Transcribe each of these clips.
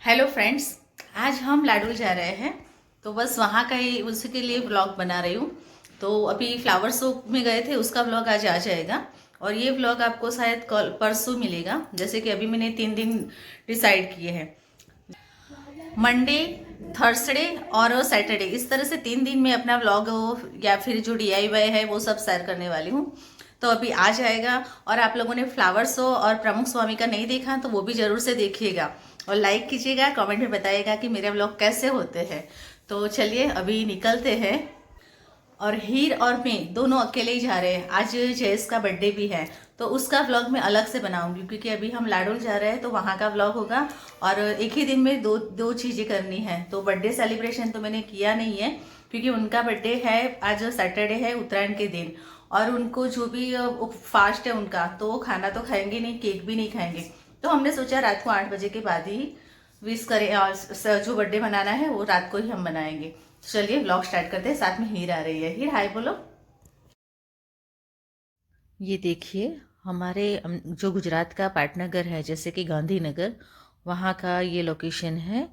Hello friends, आज हम लाडूल जा रहे हैं। तो बस वहाँ का ही उसी के लिए व्लॉग बना रही हूँ। तो अभी फ्लावर शो में गए थे, उसका व्लॉग आज आ जाएगा। और ये व्लॉग आपको शायद कल परसों मिलेगा, जैसे कि अभी मैंने 3 दिन डिसाइड किए हैं। मंडे, थर्सडे और सैटरडे, इस तरह से 3 दिन में अपना व्लॉग या फिर जो DIY है वो सब शेयर करने वाली हूँ। तो अभी आ जाएगा। और आप लोगों ने फ्लावर शो और प्रमुख स्वामी का नहीं देखा तो वो भी जरूर से देखिएगा और लाइक कीजिएगा, कमेंट में बताइएगा कि मेरे व्लॉग कैसे होते हैं। तो चलिए अभी निकलते हैं। और हीर और मैं दोनों अकेले ही जा रहे हैं। आज जयेश का बर्थडे भी है, तो उसका व्लॉग मैं अलग से बनाऊंगी, क्योंकि अभी हम लाडोल जा रहे हैं तो वहाँ का व्लॉग होगा। और एक ही दिन में दो दो चीज़ें करनी है। तो बर्थडे सेलिब्रेशन तो मैंने किया नहीं है, क्योंकि उनका बर्थडे है आज सैटरडे है, उत्तरायण के दिन। और उनको जो भी फास्ट है उनका, तो वो खाना तो खाएंगे नहीं, केक भी नहीं खाएंगे। तो हमने सोचा रात को 8 बजे के बाद ही विश करें, और जो बर्थडे मनाना है वो रात को ही हम मनाएंगे। चलिए व्लॉग स्टार्ट करते हैं। साथ में हीर आ रही है। हीर हाय बोलो। ये देखिए, हमारे जो गुजरात का पाटनगर है, जैसे कि गांधीनगर, वहाँ का ये लोकेशन है।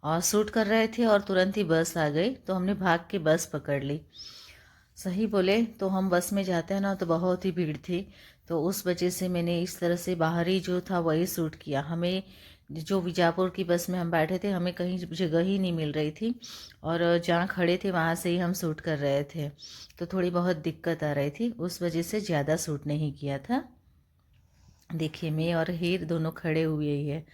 और शूट कर रहे थे और तुरंत ही बस आ गई, तो हमने भाग के बस पकड़ ली। सही बोले तो हम बस में जाते हैं ना, तो बहुत ही भीड़ थी। तो उस वजह से मैंने इस तरह से बाहरी जो था वही शूट किया। हमें जो बीजापुर की बस में हम बैठे थे, हमें कहीं जगह ही नहीं मिल रही थी। और जहाँ खड़े थे वहाँ से ही हम शूट कर रहे थे। तो थोड़ी बहुत दिक्कत आ रही थी, उस वजह से ज़्यादा शूट नहीं किया था। देखिए, मैं और हीर दोनों खड़े हुए ही है।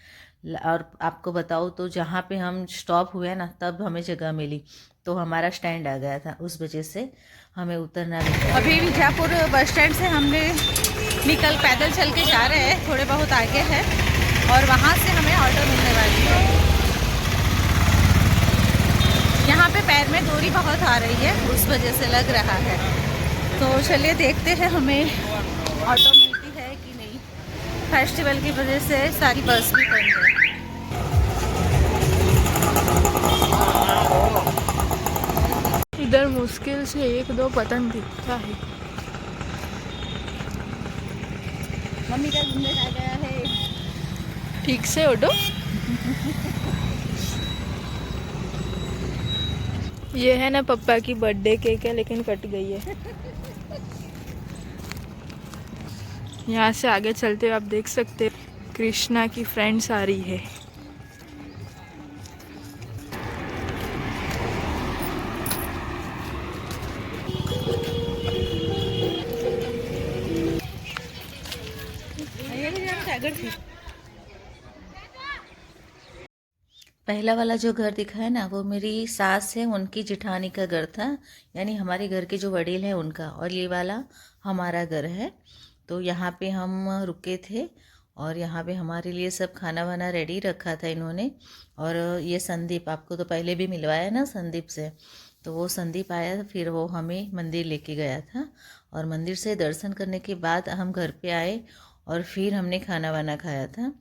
और आपको बताऊँ तो जहाँ पे हम स्टॉप हुए ना, तब हमें जगह मिली, तो हमारा स्टैंड आ गया था, उस वजह से हमें उतरना नहीं पड़ा। अभी बीजापुर बस स्टैंड से हमने पैदल चल के जा रहे हैं, थोड़े बहुत आगे है। और वहाँ से हमें ऑटो मिलने वाली है। यहाँ पे पैर में दूरी बहुत आ रही है, उस वजह से लग रहा है। तो चलिए देखते हैं हमें ऑटो मिलती है कि नहीं। फेस्टिवल की वजह से सारी बस भी बंद है। इधर मुश्किल से 1-2 पतंग दिखता है। मम्मी का घूमने आ गया है। ठीक से उठो। ये है ना पप्पा की बर्थडे केक है, लेकिन कट गई है। यहाँ से आगे चलते हुए आप देख सकते हैं कृष्णा की फ्रेंड्स आ रही है। पहला वाला जो घर दिखा है ना, वो मेरी सास है, उनकी जेठानी का घर था। यानी हमारे घर के जो वडील हैं उनका। और ये वाला हमारा घर है। तो यहाँ पे हम रुके थे। और यहाँ पे हमारे लिए सब खाना वाना रेडी रखा था इन्होंने। और ये संदीप, आपको तो पहले भी मिलवाया ना संदीप से। तो वो संदीप आया, फिर वो हमें मंदिर लेके गया था। और मंदिर से दर्शन करने के बाद हम घर पे आए। और फिर हमने खाना वाना खाया था।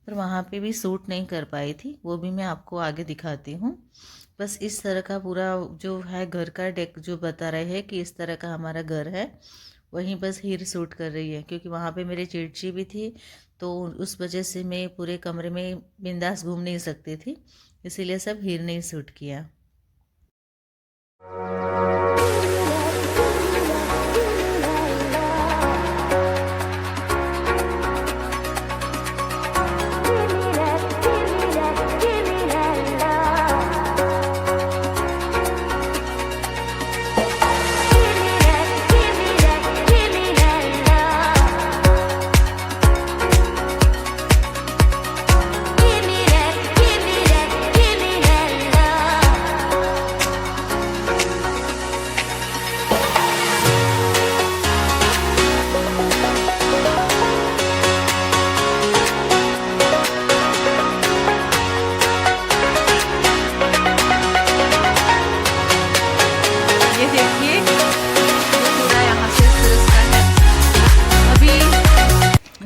पर वहाँ पे भी सूट नहीं कर पाई थी, वो भी मैं आपको आगे दिखाती हूँ। बस इस तरह का पूरा जो है घर का डेक जो बता रहे हैं कि इस तरह का हमारा घर है, वहीं बस हीर सूट कर रही है। क्योंकि वहाँ पे मेरे चिड़ची भी थी, तो उस वजह से मैं पूरे कमरे में बिंदास घूम नहीं सकती थी, इसीलिए सब हीर ने ही सूट किया।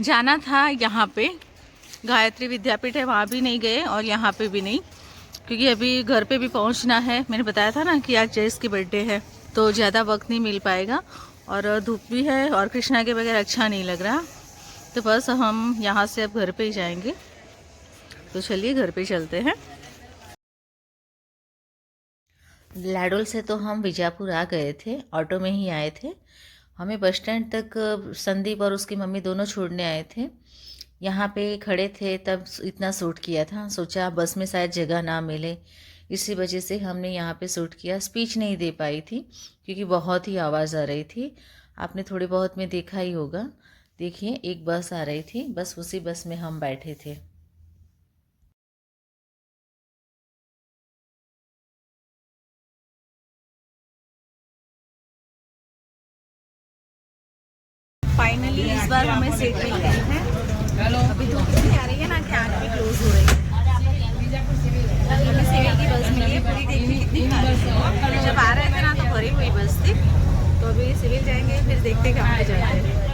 जाना था यहाँ पे गायत्री विद्यापीठ है, वहाँ भी नहीं गए और यहाँ पे भी नहीं, क्योंकि अभी घर पे भी पहुँचना है। मैंने बताया था ना कि आज जयेश की बर्थडे है, तो ज़्यादा वक्त नहीं मिल पाएगा। और धूप भी है और कृष्णा के बगैर अच्छा नहीं लग रहा। तो बस हम यहाँ से अब घर पे ही जाएंगे। तो चलिए घर पे चलते हैं। लाडोल से तो हम बीजापुर आ गए थे, ऑटो में ही आए थे। हमें बस स्टैंड तक संदीप और उसकी मम्मी दोनों छोड़ने आए थे। यहाँ पे खड़े थे तब इतना शूट किया था, सोचा बस में शायद जगह ना मिले, इसी वजह से हमने यहाँ पे शूट किया। स्पीच नहीं दे पाई थी क्योंकि बहुत ही आवाज़ आ रही थी। आपने थोड़ी बहुत में देखा ही होगा। देखिए एक बस आ रही थी, बस उसी बस में हम बैठे थे। फाइनली इस बार हमें सीट मिल गई है। अभी धूप इतनी आ रही है ना कि आँख भी क्लोज हो रही है। हमें सिविल की बस मिली है, पूरी देखिए कितनी खाली है। जब आ रहे थे ना तो भरी हुई बस थी। तो अभी सिविल जाएंगे, फिर देखते कहाँ पे जाते हैं।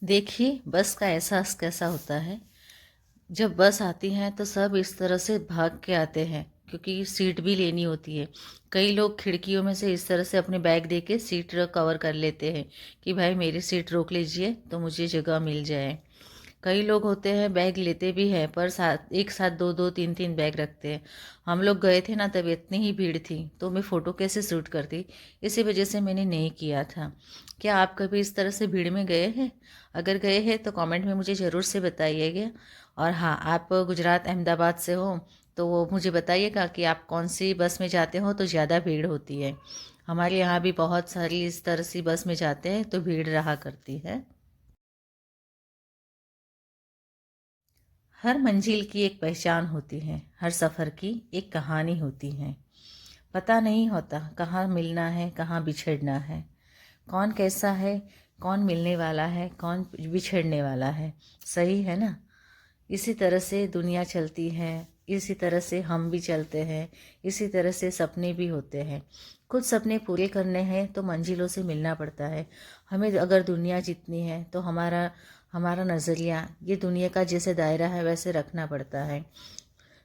देखिए बस का एहसास कैसा होता है। जब बस आती है तो सब इस तरह से भाग के आते हैं क्योंकि सीट भी लेनी होती है। कई लोग खिड़कियों में से इस तरह से अपने बैग दे के सीट कवर कर लेते हैं कि भाई मेरी सीट रोक लीजिए तो मुझे जगह मिल जाए। कई लोग होते हैं बैग लेते भी हैं पर साथ एक साथ दो दो तीन तीन बैग रखते हैं। हम लोग गए थे ना तब इतनी ही भीड़ थी तो मैं फ़ोटो कैसे शूट करती, इसी वजह से मैंने नहीं किया था। क्या आप कभी इस तरह से भीड़ में गए हैं? अगर गए हैं तो कमेंट में मुझे ज़रूर से बताइएगा। और हाँ, आप गुजरात अहमदाबाद से हो तो वो मुझे बताइएगा कि आप कौन सी बस में जाते हो तो ज़्यादा भीड़ होती है। हमारे यहाँ भी बहुत सारी इस तरह सी बस में जाते हैं तो भीड़ रहा करती है। हर मंजिल की एक पहचान होती है, हर सफ़र की एक कहानी होती है। पता नहीं होता कहाँ मिलना है कहाँ बिछड़ना है, कौन कैसा है, कौन मिलने वाला है कौन बिछड़ने वाला है। सही है ना? इसी तरह से दुनिया चलती है, इसी तरह से हम भी चलते हैं, इसी तरह से सपने भी होते हैं। कुछ सपने पूरे करने हैं तो मंजिलों से मिलना पड़ता है। हमें अगर दुनिया जीतनी है तो हमारा हमारा नज़रिया ये दुनिया का जैसे दायरा है वैसे रखना पड़ता है।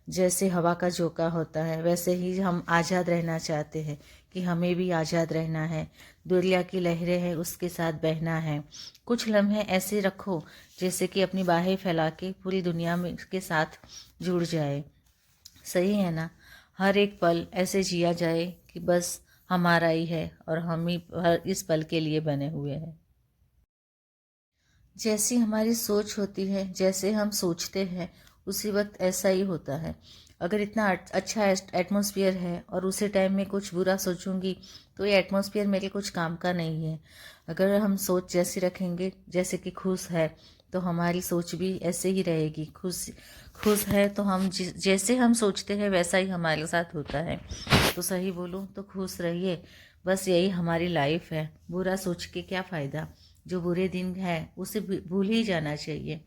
जैसे हवा का झोंका होता है वैसे ही हम आज़ाद रहना चाहते हैं कि हमें भी आज़ाद रहना है। दुनिया की लहरें हैं उसके साथ बहना है। कुछ लम्हे ऐसे रखो जैसे कि अपनी बाहें फैला के पूरी दुनिया में के साथ जुड़ जाए। सही है ना? हर एक पल ऐसे जिया जाए कि बस हमारा ही है और हम ही हर इस पल के लिए बने हुए हैं। जैसी हमारी सोच होती है, जैसे हम सोचते हैं उसी वक्त ऐसा ही होता है। अगर इतना अच्छा एटमॉस्फेयर है और उसी टाइम में कुछ बुरा सोचूंगी तो ये एटमॉस्फेयर मेरे कुछ काम का नहीं है। अगर हम सोच जैसी रखेंगे, जैसे कि खुश है तो हमारी सोच भी ऐसे ही रहेगी। खुश खुश है तो हम जैसे हम सोचते हैं वैसा ही हमारे साथ होता है। तो सही बोलूँ तो खुश रहिए, बस यही हमारी लाइफ है। बुरा सोच के क्या फ़ायदा? जो बुरे दिन हैं उसे भूल ही जाना चाहिए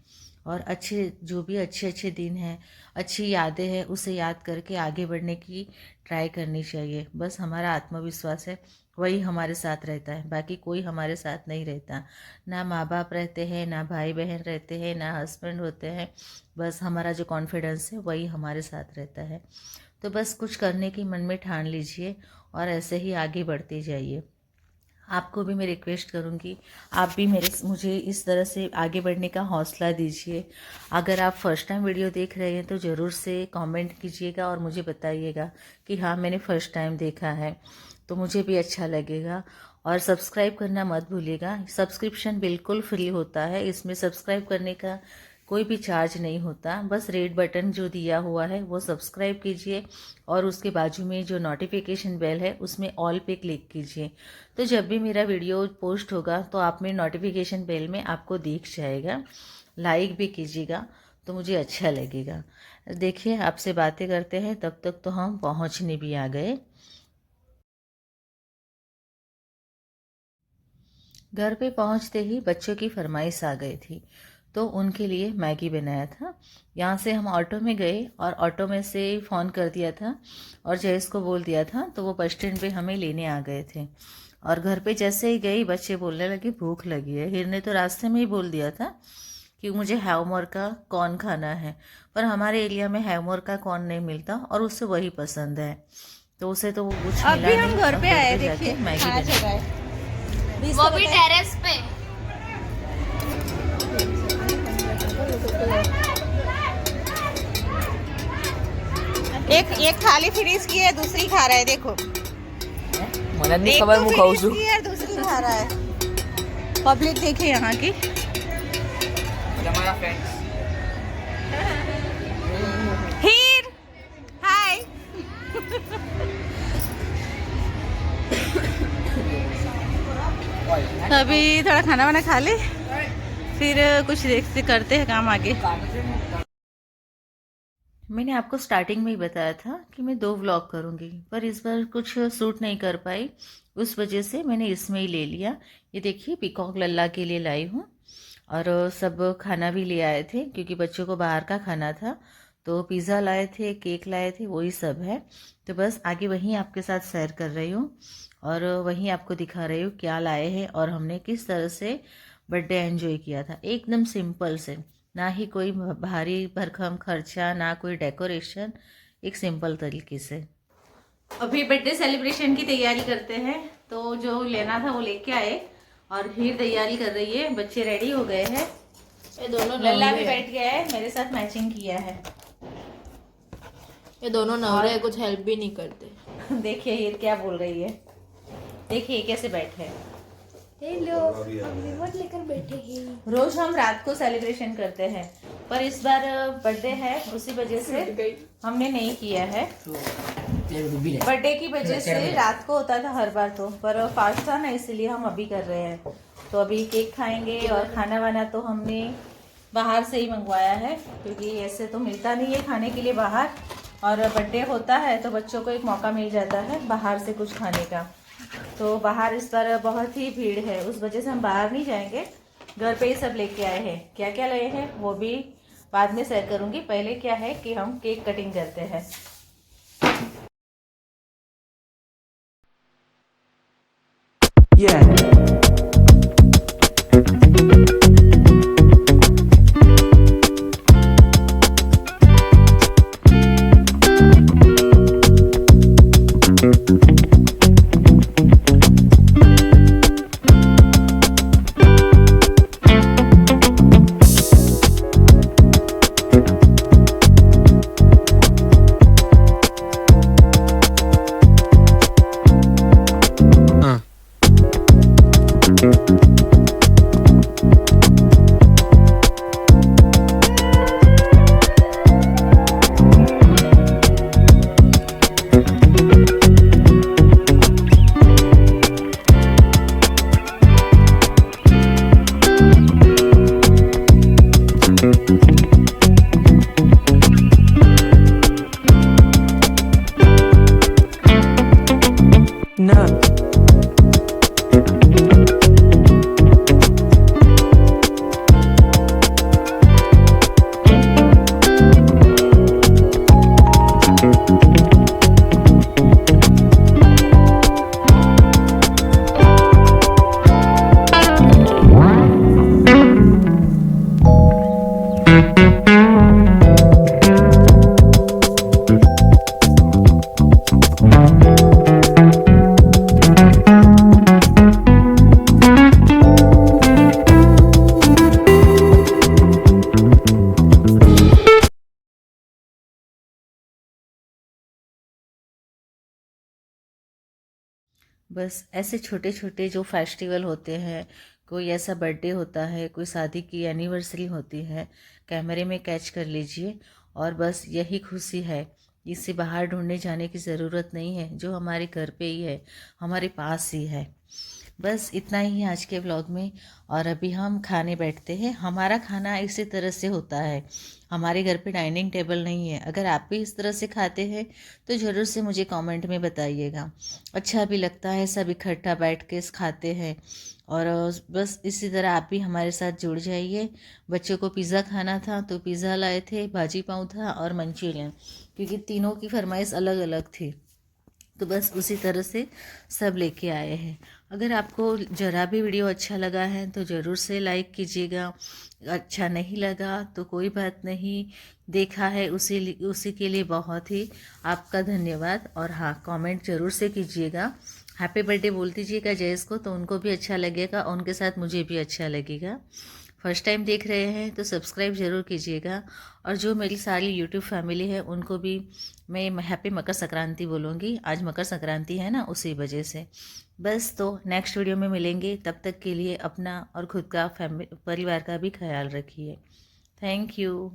और अच्छे जो भी अच्छे अच्छे दिन हैं, अच्छी यादें हैं उसे याद करके आगे बढ़ने की ट्राई करनी चाहिए। बस हमारा आत्मविश्वास है वही हमारे साथ रहता है, बाकी कोई हमारे साथ नहीं रहता। ना माँ बाप रहते हैं, ना भाई बहन रहते हैं, ना हस्बैंड होते हैं। बस हमारा जो कॉन्फिडेंस है वही हमारे साथ रहता है। तो बस कुछ करने की मन में ठान लीजिए और ऐसे ही आगे बढ़ते जाइए। आपको भी मैं रिक्वेस्ट करूँगी, आप भी मुझे इस तरह से आगे बढ़ने का हौसला दीजिए। अगर आप फर्स्ट टाइम वीडियो देख रहे हैं तो ज़रूर से कमेंट कीजिएगा और मुझे बताइएगा कि हाँ मैंने फ़र्स्ट टाइम देखा है, तो मुझे भी अच्छा लगेगा। और सब्सक्राइब करना मत भूलिएगा। सब्सक्रिप्शन बिल्कुल फ्री होता है, इसमें सब्सक्राइब करने का कोई भी चार्ज नहीं होता। बस रेड बटन जो दिया हुआ है वो सब्सक्राइब कीजिए और उसके बाजू में जो नोटिफिकेशन बेल है उसमें ऑल पे क्लिक कीजिए। तो जब भी मेरा वीडियो पोस्ट होगा तो आप में नोटिफिकेशन बेल में आपको दिख जाएगा। लाइक भी कीजिएगा तो मुझे अच्छा लगेगा। देखिए आपसे बातें करते हैं, तब तक तो हम पहुंचने भी आ गए। घर पे पहुंचते ही बच्चों की फरमाइश आ गई थी, तो उनके लिए मैगी बनाया था। यहाँ से हम ऑटो में गए और ऑटो में से फ़ोन कर दिया था और जयेश को बोल दिया था, तो वो बस स्टैंड पे हमें लेने आ गए थे। और घर पे जैसे ही गई बच्चे बोलने लगे भूख लगी है। हिर ने तो रास्ते में ही बोल दिया था कि मुझे हैवमोर का कॉर्न खाना है, पर हमारे एरिया में हैवमोर का कॉर्न नहीं मिलता और उसे वही पसंद है, तो उसे तो वो कुछ मिला अभी हम नहीं। घर पे और आए, जाके देखिए मैगी खाना बनाई। चल रहा है, वो भी टेरेस पे। एक थाली फिनिश की है, दूसरी खा रहा है। देखो मला नहीं एक खबर तो मैं खाऊ फिनिश की है, दूसरी खा रहा है। पब्लिक देखिए यहाँ की। हमारा फ्रेंड्स हीर हाय। अभी थोड़ा खाना वाना खा ले, फिर कुछ देखते करते हैं काम आगे। मैंने आपको स्टार्टिंग में ही बताया था कि मैं 2 व्लॉग करूंगी, पर इस बार कुछ सूट नहीं कर पाई, उस वजह से मैंने इसमें ही ले लिया। ये देखिए पीकॉक लल्ला के लिए लाई हूँ और सब खाना भी ले आए थे क्योंकि बच्चों को बाहर का खाना था। तो पिज़्ज़ा लाए थे, केक लाए थे, वही सब है। तो बस आगे वहीं आपके साथ शेयर कर रही हूँ और वहीं आपको दिखा रही हूँ क्या लाए हैं और हमने किस तरह से बर्थडे एंजॉय किया था। एकदम सिंपल से, ना ही कोई भारी भरकम खर्चा, ना कोई डेकोरेशन, एक सिंपल तरीके से। अभी बर्थडे सेलिब्रेशन की तैयारी करते हैं, तो जो लेना था वो लेके आए और हीर तैयारी कर रही है। बच्चे रेडी हो गए हैं, ये दोनों लल्ला भी बैठ गया है, मेरे साथ मैचिंग किया है। ये दोनों नवरे कुछ हेल्प भी नहीं करते। देखिए हीर क्या बोल रही है, देखिए कैसे बैठे। हेलो, रिमोट लेकर बैठे हैं। रोज हम रात को सेलिब्रेशन करते हैं, पर इस बार बर्थडे है उसी वजह से हमने नहीं किया है। बर्थडे की वजह से रात को होता था हर बार, तो पर फास्ट था ना, इसलिए हम अभी कर रहे हैं। तो अभी केक खाएंगे और खाना वाना तो हमने बाहर से ही मंगवाया है क्योंकि ऐसे तो मिलता नहीं है खाने के लिए बाहर, और बर्थडे होता है तो बच्चों को एक मौका मिल जाता है बाहर से कुछ खाने का। तो बाहर इस बार बहुत ही भीड़ है, उस वजह से हम बाहर नहीं जाएंगे, घर पे ही सब लेके आए हैं। क्या क्या लाए हैं वो भी बाद में शेयर करूंगी। पहले क्या है कि हम केक कटिंग करते हैं। बस ऐसे छोटे छोटे जो फेस्टिवल होते हैं, कोई ऐसा बर्थडे होता है, कोई शादी की एनिवर्सरी होती है, कैमरे में कैच कर लीजिए। और बस यही खुशी है, इससे बाहर ढूंढने जाने की ज़रूरत नहीं है, जो हमारे घर पे ही है, हमारे पास ही है। बस इतना ही है आज के व्लॉग में। और अभी हम खाने बैठते हैं। हमारा खाना इसी तरह से होता है, हमारे घर पे डाइनिंग टेबल नहीं है। अगर आप भी इस तरह से खाते हैं तो ज़रूर से मुझे कमेंट में बताइएगा। अच्छा भी लगता है, सब इकट्ठा बैठ के खाते हैं। और बस इसी तरह आप भी हमारे साथ जुड़ जाइए। बच्चों को पिज़्ज़ा खाना था तो पिज़्ज़ा लाए थे, भाजी पाव था और मंचूरियन, क्योंकि तीनों की फरमाइश अलग अलग थी। तो बस उसी तरह से सब लेके आए हैं। अगर आपको ज़रा भी वीडियो अच्छा लगा है तो ज़रूर से लाइक कीजिएगा। अच्छा नहीं लगा तो कोई बात नहीं, देखा है उसी के लिए बहुत ही आपका धन्यवाद। और हाँ, कमेंट ज़रूर से कीजिएगा, हैप्पी बर्थडे बोल दीजिएगा जयेश को, तो उनको भी अच्छा लगेगा और उनके साथ मुझे भी अच्छा लगेगा। फर्स्ट टाइम देख रहे हैं तो सब्सक्राइब ज़रूर कीजिएगा। और जो मेरी सारी यूट्यूब फैमिली है उनको भी मैं हैप्पी मकर संक्रांति बोलूँगी। आज मकर संक्रांति है ना, उसी वजह से। बस तो नेक्स्ट वीडियो में मिलेंगे, तब तक के लिए अपना और खुद का परिवार का भी ख्याल रखिए। Thank you.